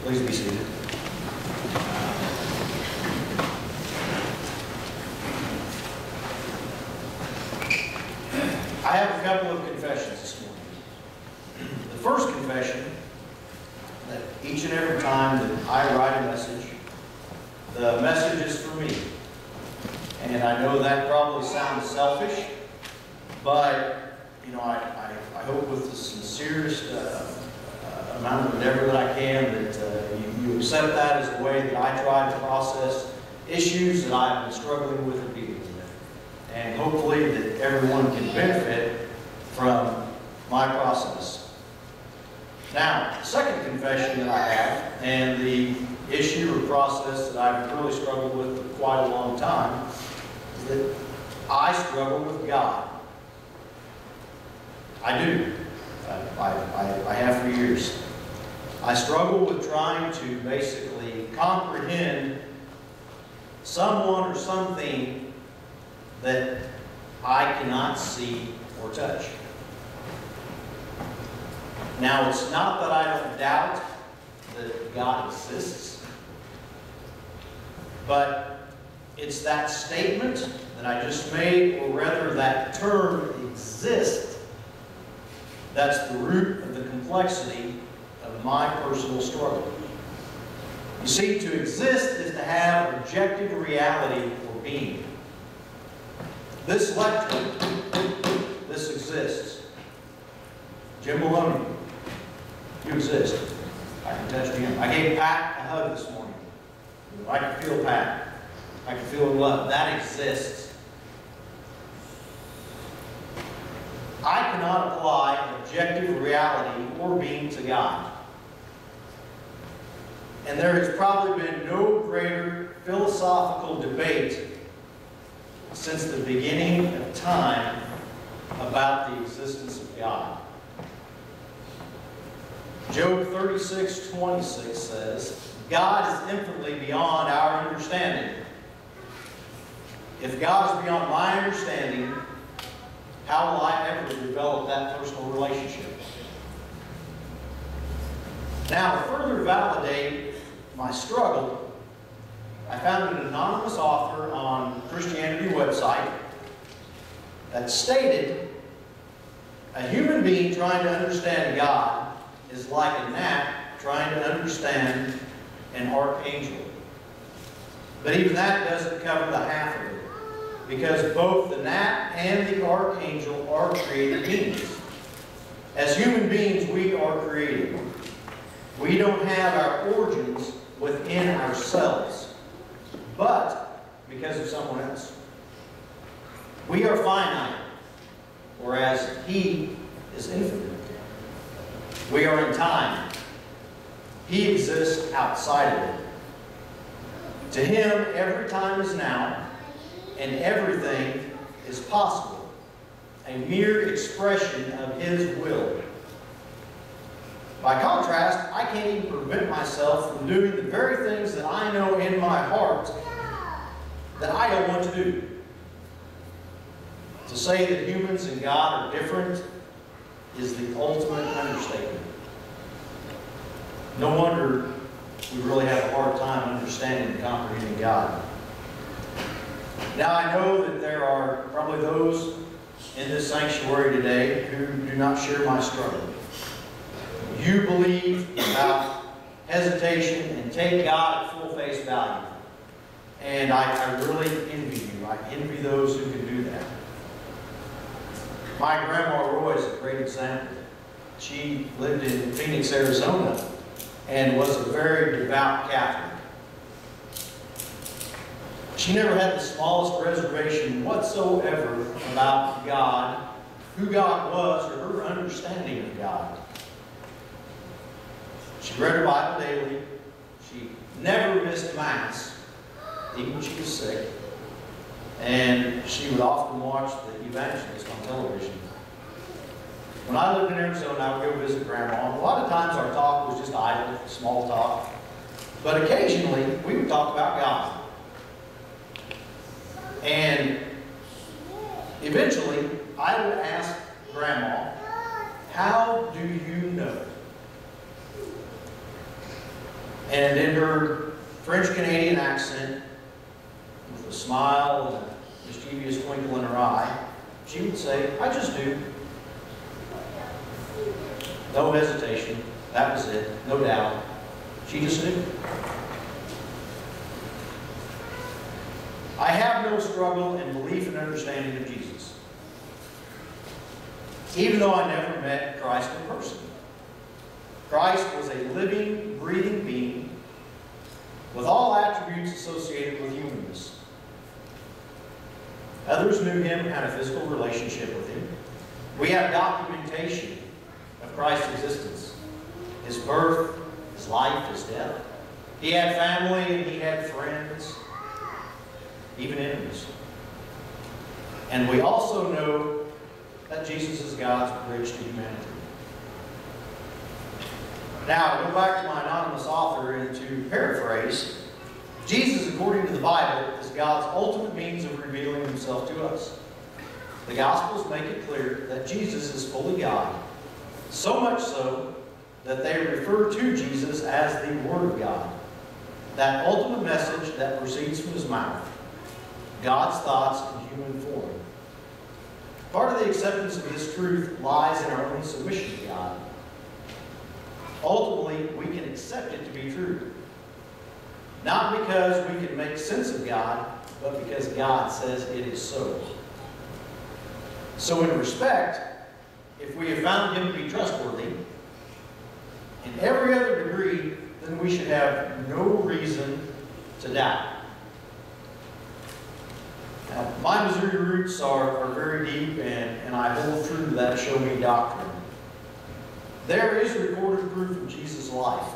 Please be seated. I have a couple of confessions this morning. The first confession, that each and every time that I write a message, the message is for me. And I know that probably sounds selfish, but you know, I hope with the sincerest amount of endeavor that I can that you accept that as the way that I try to process issues that I've been struggling with and dealing with. And hopefully that everyone can benefit from my process. Now, the second confession that I have, and the issue or process that I've really struggled with for quite a long time, is that I struggle with God. I do. I have for years. I struggle with trying to basically comprehend someone or something that I cannot see or touch. Now, it's not that I don't doubt that God exists, but it's that statement that I just made, or rather that term exist, that's the root of the complexity of my personal struggle. You see, to exist is to have objective reality or being. This lecture, this exists. Jim Maloney, you exist. I can touch him. I gave Pat a hug this morning. I can feel Pat. I can feel love. That exists. I cannot apply objective reality or being to God. And there has probably been no greater philosophical debate since the beginning of time about the existence of God. Job 36:26 says, God is infinitely beyond our understanding. If God is beyond my understanding, how will I ever develop that personal relationship? Now, to further validate my struggle, I found an anonymous author on Christianity website that stated, a human being trying to understand God is like a gnat trying to understand an archangel. But even that doesn't cover the half of it, because both the gnat and the archangel are created beings. As human beings, we are created. We don't have our origins within ourselves, but because of someone else. We are finite, whereas He is infinite. We are in time. He exists outside of it. To Him, every time is now, and everything is possible, a mere expression of His will. By contrast, I can't even prevent myself from doing the very things that I know in my heart that I don't want to do. To say that humans and God are different is the ultimate understatement. No wonder we really have a hard time understanding and comprehending God. Now, I know that there are probably those in this sanctuary today who do not share my struggle. You believe without hesitation and take God at full face value. And I really envy you. I envy those who can do that. My grandma Roy is a great example. She lived in Phoenix, Arizona, and was a very devout Catholic. She never had the smallest reservation whatsoever about God, who God was, or her understanding of God. She read her Bible daily. She never missed Mass, even when she was sick. And she would often watch the evangelist on television. When I lived in Arizona, I would go visit Grandma. And a lot of times our talk was just idle, small talk. But occasionally, we would talk about God. And eventually, I would ask Grandma, how do you know? And in her French-Canadian accent, with a smile and a mischievous twinkle in her eye, she would say, "I just do." No hesitation. That was it. No doubt. She just knew. I have no struggle in belief and understanding of Jesus, even though I never met Christ in person. Christ was a living, breathing being with all attributes associated with humanness. Others knew him and had a physical relationship with him. We have documentation of Christ's existence, his birth, his life, his death. He had family and he had friends, even enemies. And we also know that Jesus is God's bridge to humanity. Now, to go back to my anonymous author and to paraphrase, Jesus, according to the Bible, is God's ultimate means of revealing himself to us. The Gospels make it clear that Jesus is fully God, so much so that they refer to Jesus as the Word of God, that ultimate message that proceeds from his mouth, God's thoughts in human form. Part of the acceptance of this truth lies in our own submission to God. Ultimately, we can accept it to be true. Not because we can make sense of God, but because God says it is so. So in respect, if we have found him to be trustworthy, in every other degree, then we should have no reason to doubt. Now, my Missouri roots are very deep, and I hold true to that show me doctrine. There is recorded proof of Jesus' life.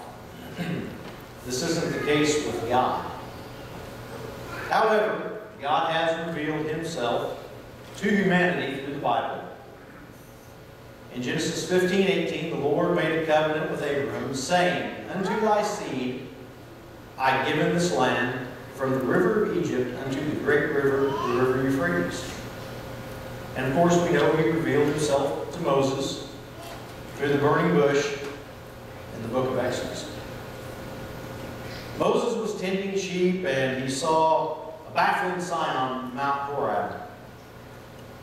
This isn't the case with God. However, God has revealed himself to humanity through the Bible. In Genesis 15:18, the Lord made a covenant with Abraham, saying, "Unto thy seed I give in this land, from the river of Egypt unto the great river, the river Euphrates." And of course, we know he revealed himself to Moses through the burning bush in the book of Exodus. Moses was tending sheep and he saw a baffling sign on Mount Horeb.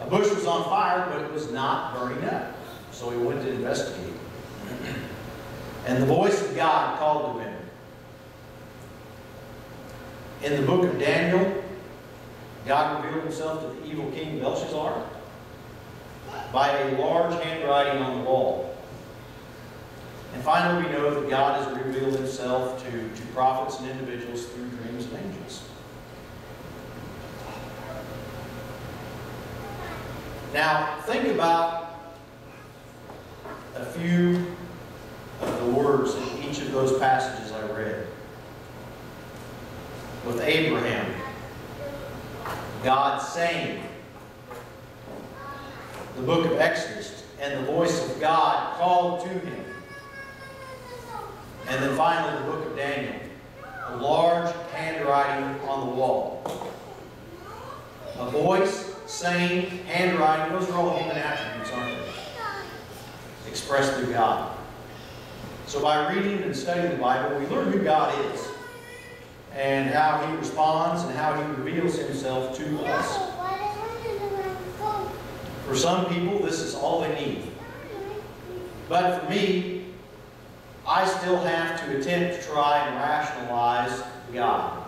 A bush was on fire, but it was not burning up. So he went to investigate. And the voice of God called to him. In the book of Daniel, God revealed himself to the evil king Belshazzar by a large handwriting on the wall. And finally, we know that God has revealed himself to prophets and individuals through dreams and angels. Now, think about a few of the words in each of those passages I read. With Abraham, God saying, the book of Exodus, and the voice of God called to him. And then finally, the book of Daniel, a large handwriting on the wall. A voice, saying, handwriting, those are all human attributes, aren't they? Expressed through God. So by reading and studying the Bible, we learn who God is and how he responds and how he reveals himself to us. For some people, this is all they need. But for me, I still have to attempt to try and rationalize God.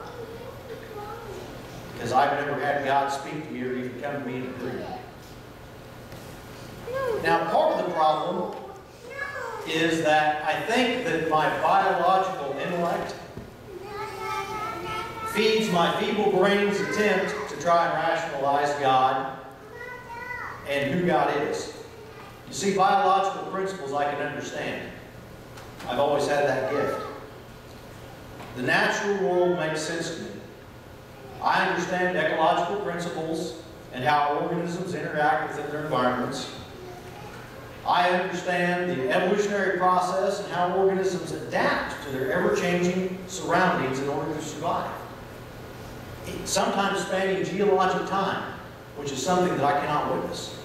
Because I've never had God speak to me or even come to me in a dream. Now, part of the problem is that I think that my biological intellect feeds my feeble brain's attempt to try and rationalize God and who God is. You see, biological principles I can understand. I've always had that gift. The natural world makes sense to me. I understand ecological principles and how organisms interact within their environments. I understand the evolutionary process and how organisms adapt to their ever-changing surroundings in order to survive. Sometimes spanning geologic time, which is something that I cannot witness.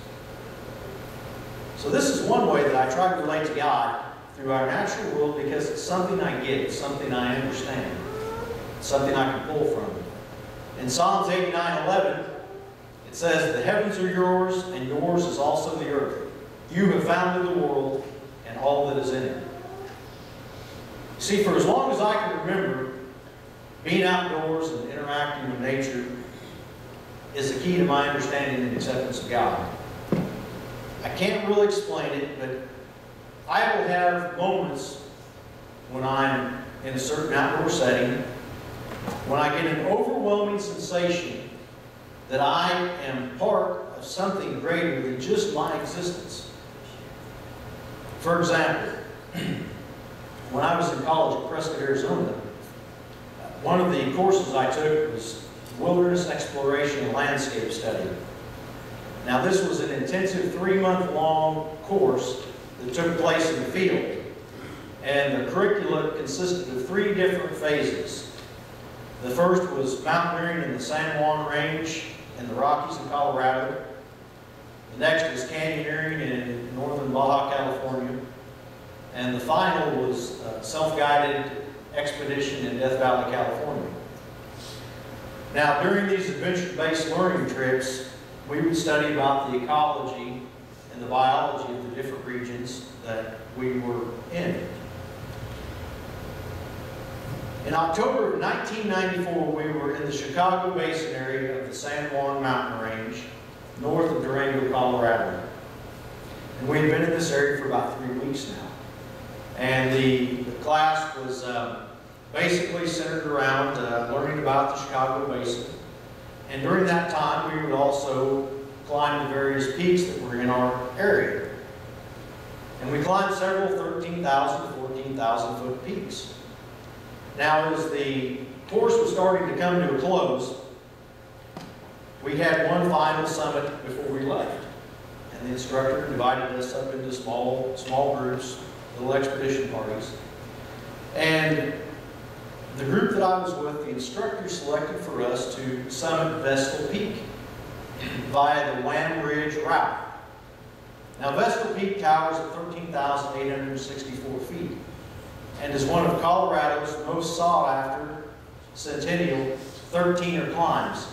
So this is one way that I try to relate to God through our natural world because it's something I get, it's something I understand, it's something I can pull from. In Psalms 89:11, it says, "The heavens are yours, and yours is also the earth. You have founded the world and all that is in it." See, for as long as I can remember, being outdoors and interacting with nature is the key to my understanding and acceptance of God. I can't really explain it, but I will have moments when I'm in a certain outdoor setting when I get an overwhelming sensation that I am part of something greater than just my existence. For example, when I was in college at Prescott, Arizona, one of the courses I took was Wilderness Exploration and Landscape Study. Now, this was an intensive 3-month-long course that took place in the field. And the curricula consisted of 3 different phases. The first was mountaineering in the San Juan Range in the Rockies in Colorado. The next was canyoneering in northern Baja California. And the final was self-guided expedition in Death Valley, California. Now, during these adventure-based learning trips, we would study about the ecology and the biology of the different regions that we were in. In October of 1994, we were in the Chicago Basin area of the San Juan Mountain Range, north of Durango, Colorado. And we had been in this area for about 3 weeks now. And the class was basically centered around learning about the Chicago Basin. And during that time, we would also climb the various peaks that were in our area. And we climbed several 13,000 to 14,000 foot peaks. Now, as the course was starting to come to a close, we had one final summit before we left. And the instructor divided us up into small groups, little expedition parties. And the group that I was with, the instructor selected for us to summit Vestal Peak via the Wham Ridge route. Now, Vestal Peak towers at 13,864 feet and is one of Colorado's most sought-after centennial 13er climbs.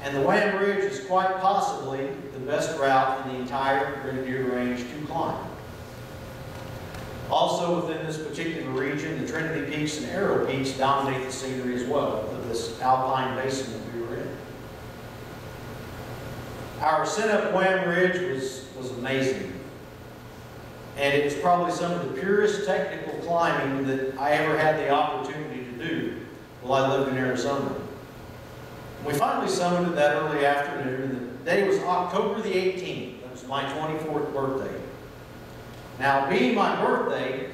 And the Wham Ridge is quite possibly the best route in the entire Grenadier Range to climb. Also within this particular region, the Trinity Peaks and Arrow Peaks dominate the scenery as well of this alpine basin that we were in. Our ascent up Wham Ridge was amazing. And it was probably some of the purest technical climbing that I ever had the opportunity to do while I lived in Arizona. We finally summited that early afternoon. The day was October the 18th. That was my 24th birthday. Now, being my birthday,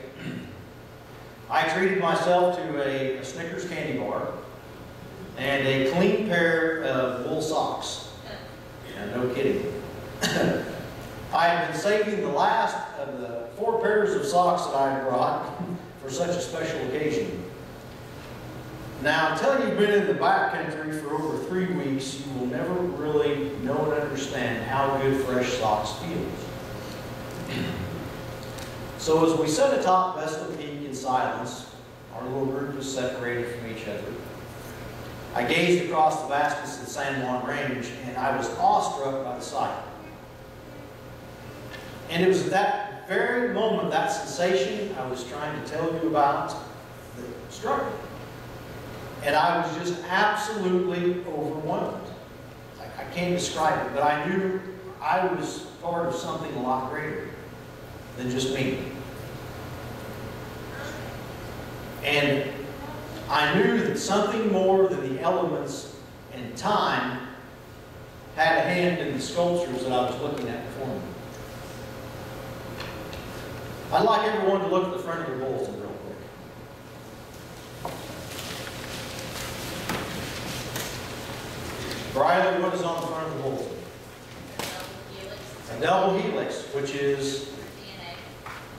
I treated myself to a Snickers candy bar and a clean pair of wool socks. Yeah, no kidding. I had been saving the last of the 4 pairs of socks that I had brought for such a special occasion. Now, until you've been in the backcountry for over 3 weeks, you will never really know and understand how good fresh socks feels. So as we sat atop Vestal Peak in silence, our little group was separated from each other. I gazed across the vastness of the San Juan Range, and I was awestruck by the sight. And it was at that very moment, that sensation I was trying to tell you about, that struck me. And I was just absolutely overwhelmed. I can't describe it, but I knew I was part of something a lot greater than just me. And I knew that something more than the elements and time had a hand in the sculptures that I was looking at before me. I'd like everyone to look at the front of your bulletin real quick. Briley, what is on the front of the bulletin? A double helix, which is DNA.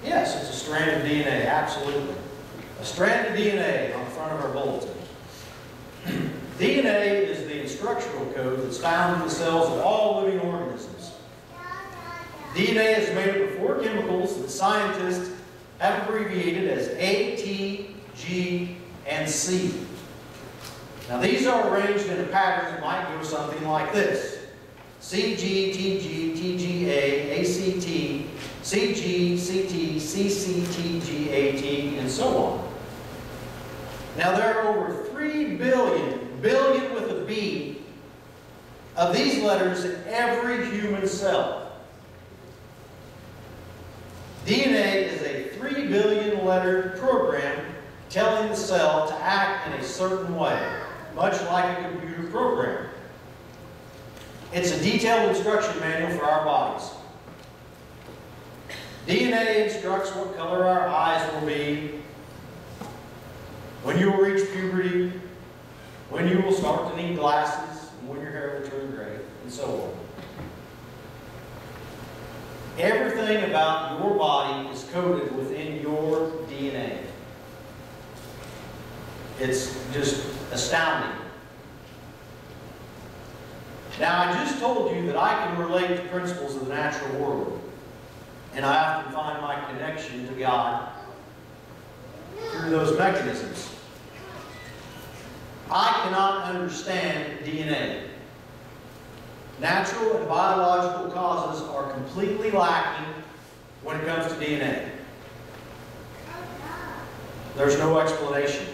Yes, it's a strand of DNA, absolutely. A strand of DNA on the front of our bulletin. DNA is the instructional code that's found in the cells of all living organisms. DNA is made up of 4 chemicals that scientists have abbreviated as A, T, G, and C. Now these are arranged in a pattern that might go something like this. C, G, T, G, T, G, A, A, C, T, C, G, C, T, C, C, T, G, A, T, and so on. Now there are over 3 billion, billion with a B, of these letters in every human cell. DNA is a 3 billion letter program telling the cell to act in a certain way, much like a computer program. It's a detailed instruction manual for our bodies. DNA instructs what color our eyes will be, when you will reach puberty, when you will start to need glasses, and when your hair will turn gray, and so on. Everything about your body is coded within your DNA. It's just astounding. Now, I just told you that I can relate to principles of the natural world, and I often find my connection to God through those mechanisms. I cannot understand DNA. Natural and biological causes are completely lacking when it comes to DNA. There's no explanation,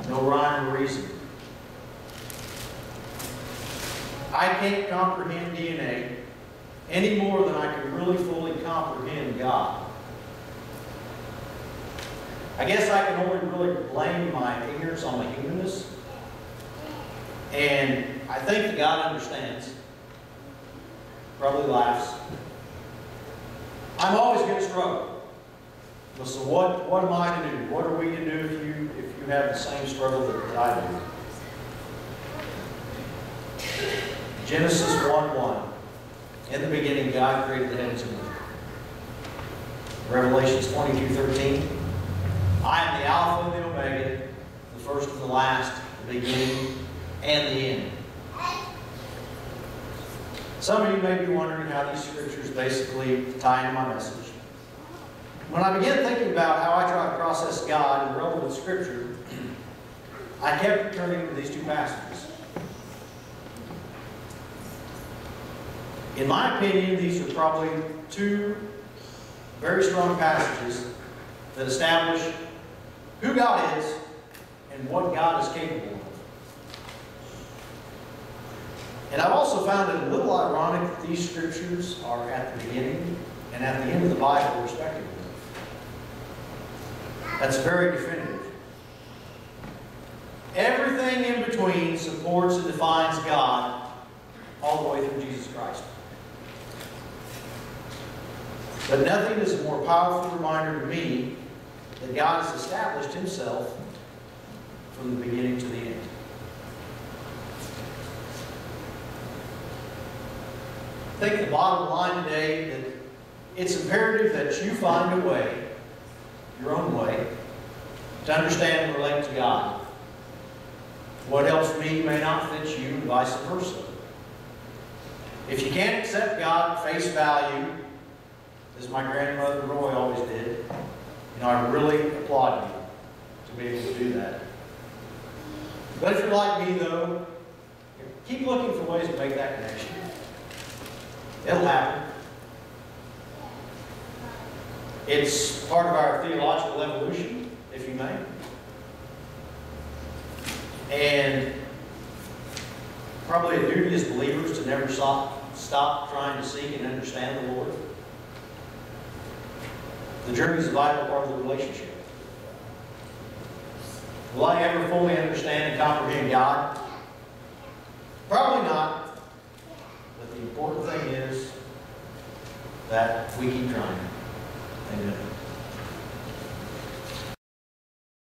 no rhyme or reason. I can't comprehend DNA any more than I can really fully comprehend God. I guess I can only really blame my ignorance on my humanness. And I think that God understands. Probably laughs. I'm always going to struggle. So what am I to do? What are we to do if you have the same struggle that I do? Genesis 1:1. In the beginning, God created the heavens and earth. Revelations 22:13. I am the Alpha and the Omega, the first and the last, the beginning and the end. Some of you may be wondering how these scriptures basically tie into my message. When I began thinking about how I try to process God in relevant scripture, I kept returning to these two passages. In my opinion, these are probably two very strong passages that establish who God is and what God is capable of. And I've also found it a little ironic that these scriptures are at the beginning and at the end of the Bible, respectively. That's very definitive. Everything in between supports and defines God all the way through Jesus Christ. But nothing is a more powerful reminder to me that God has established Himself from the beginning to the end. I think the bottom line today that it's imperative that you find a way, your own way, to understand and relate to God. What helps me may not fit you, and vice versa. If you can't accept God at face value, as my grandmother Roy always did, I really applaud you to be able to do that. But if you're like me, though, keep looking for ways to make that connection. It'll happen. It's part of our theological evolution, if you may. And probably a duty as believers to never stop trying to seek and understand the Lord. The journey is a vital part of the relationship. Will I ever fully understand and comprehend God? Probably not. But the important thing is that we keep trying. Amen.